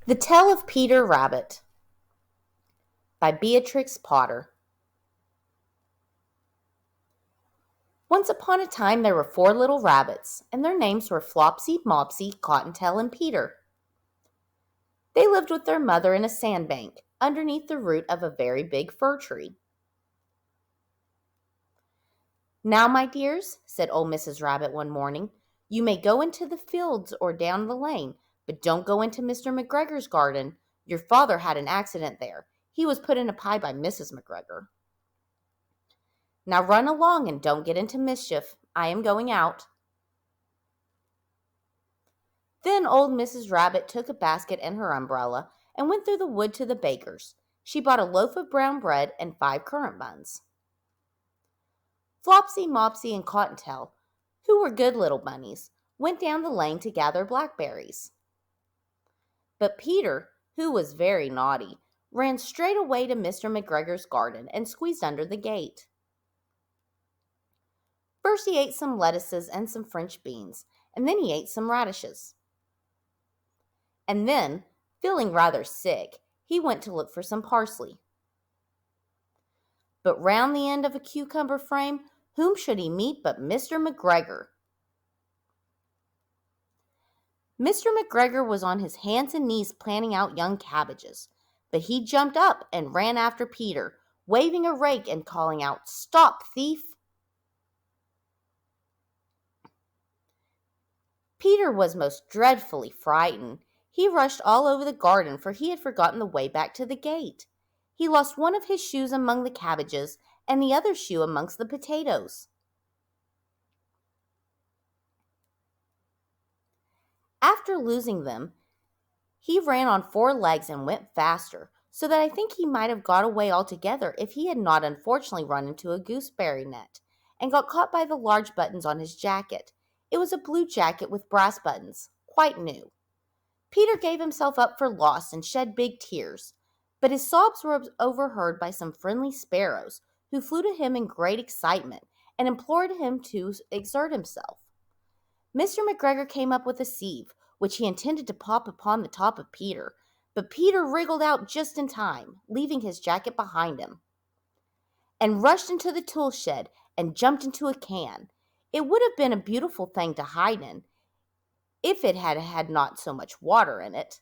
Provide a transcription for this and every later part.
The Tale of Peter Rabbit by Beatrix Potter. Once upon a time there were 4 little rabbits, and their names were Flopsy, Mopsy, Cottontail, and Peter. They lived with their mother in a sandbank, underneath the root of a very big fir tree. "Now, my dears," said old Mrs. Rabbit one morning, "you may go into the fields or down the lane, but don't go into Mr. McGregor's garden. Your father had an accident there. He was put in a pie by Mrs. McGregor. Now run along and don't get into mischief. I am going out." Then old Mrs. Rabbit took a basket and her umbrella and went through the wood to the baker's. She bought a loaf of brown bread and 5 currant buns. Flopsy, Mopsy, and Cottontail, who were good little bunnies, went down the lane to gather blackberries. But Peter, who was very naughty, ran straight away to Mr. McGregor's garden and squeezed under the gate. First he ate some lettuces and some French beans, and then he ate some radishes. And then, feeling rather sick, he went to look for some parsley. But round the end of a cucumber frame, whom should he meet but Mr. McGregor? Mr. McGregor was on his hands and knees planting out young cabbages, but he jumped up and ran after Peter, waving a rake and calling out, "Stop, thief!" Peter was most dreadfully frightened. He rushed all over the garden, for he had forgotten the way back to the gate. He lost one of his shoes among the cabbages, and the other shoe amongst the potatoes. After losing them, he ran on 4 legs and went faster, so that I think he might have got away altogether if he had not unfortunately run into a gooseberry net, and got caught by the large buttons on his jacket. It was a blue jacket with brass buttons, quite new. Peter gave himself up for lost and shed big tears, but his sobs were overheard by some friendly sparrows, who flew to him in great excitement and implored him to exert himself. Mr. McGregor came up with a sieve, which he intended to pop upon the top of Peter, but Peter wriggled out just in time, leaving his jacket behind him, and rushed into the tool shed and jumped into a can. It would have been a beautiful thing to hide in, if it had had not so much water in it.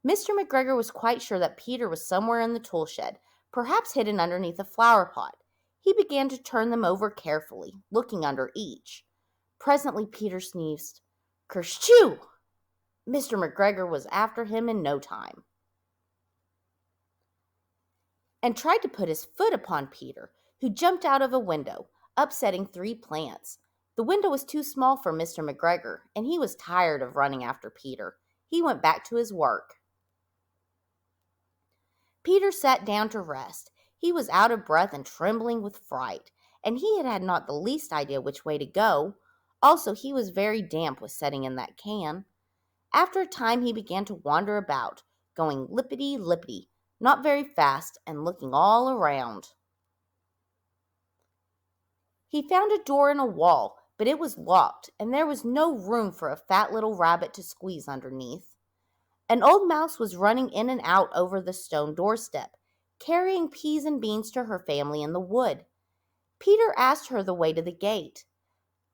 Mr. McGregor was quite sure that Peter was somewhere in the tool shed, perhaps hidden underneath a flower pot. He began to turn them over carefully, looking under each. Presently Peter sneezed. "Kershoo!" Mr. McGregor was after him in no time, and tried to put his foot upon Peter, who jumped out of a window, upsetting 3 plants. The window was too small for Mr. McGregor, and he was tired of running after Peter. He went back to his work. Peter sat down to rest. He was out of breath and trembling with fright, and he had not the least idea which way to go. Also, he was very damp with sitting in that can. After a time he began to wander about, going lippity-lippity, not very fast, and looking all around. He found a door in a wall, but it was locked, and there was no room for a fat little rabbit to squeeze underneath. An old mouse was running in and out over the stone doorstep, carrying peas and beans to her family in the wood. Peter asked her the way to the gate,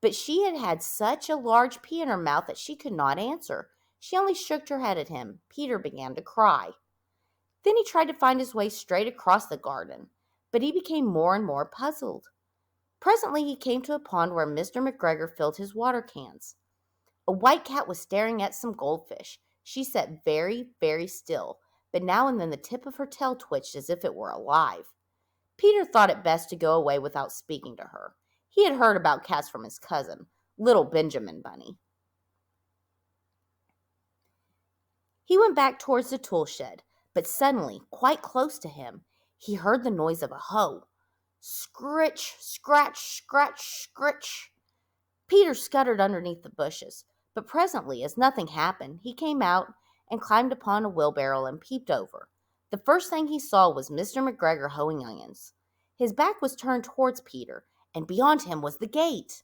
but she had had such a large pea in her mouth that she could not answer. She only shook her head at him. Peter began to cry. Then he tried to find his way straight across the garden, but he became more and more puzzled. Presently he came to a pond where Mr. McGregor filled his water cans. A white cat was staring at some goldfish. She sat very, very still, but now and then the tip of her tail twitched as if it were alive. Peter thought it best to go away without speaking to her. He had heard about cats from his cousin, little Benjamin Bunny. He went back towards the tool shed, but suddenly, quite close to him, he heard the noise of a hoe. Scritch, scratch, scratch, scritch. Peter scuttered underneath the bushes, but presently, as nothing happened, he came out and climbed upon a wheelbarrow and peeped over. The first thing he saw was Mr. McGregor hoeing onions. His back was turned towards Peter, and beyond him was the gate.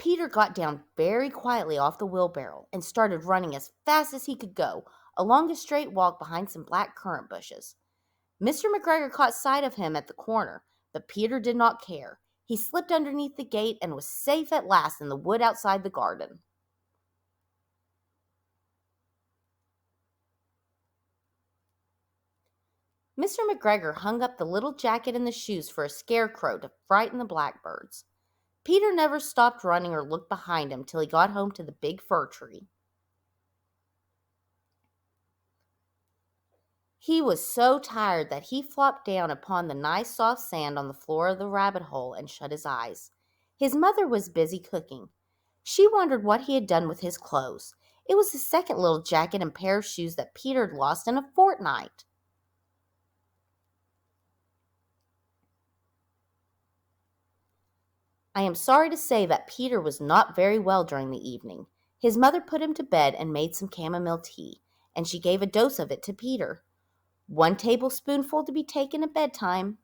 Peter got down very quietly off the wheelbarrow and started running as fast as he could go along a straight walk behind some black currant bushes. Mr. McGregor caught sight of him at the corner, but Peter did not care. He slipped underneath the gate and was safe at last in the wood outside the garden. Mr. McGregor hung up the little jacket and the shoes for a scarecrow to frighten the blackbirds. Peter never stopped running or looked behind him till he got home to the big fir tree. He was so tired that he flopped down upon the nice soft sand on the floor of the rabbit hole and shut his eyes. His mother was busy cooking. She wondered what he had done with his clothes. It was the second little jacket and pair of shoes that Peter had lost in a fortnight. I am sorry to say that Peter was not very well during the evening. His mother put him to bed and made some chamomile tea, and she gave a dose of it to Peter. 1 tablespoonful to be taken at bedtime.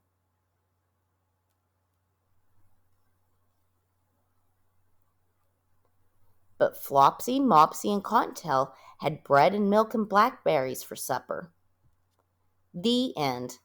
But Flopsy, Mopsy, and Cottontail had bread and milk and blackberries for supper. The end.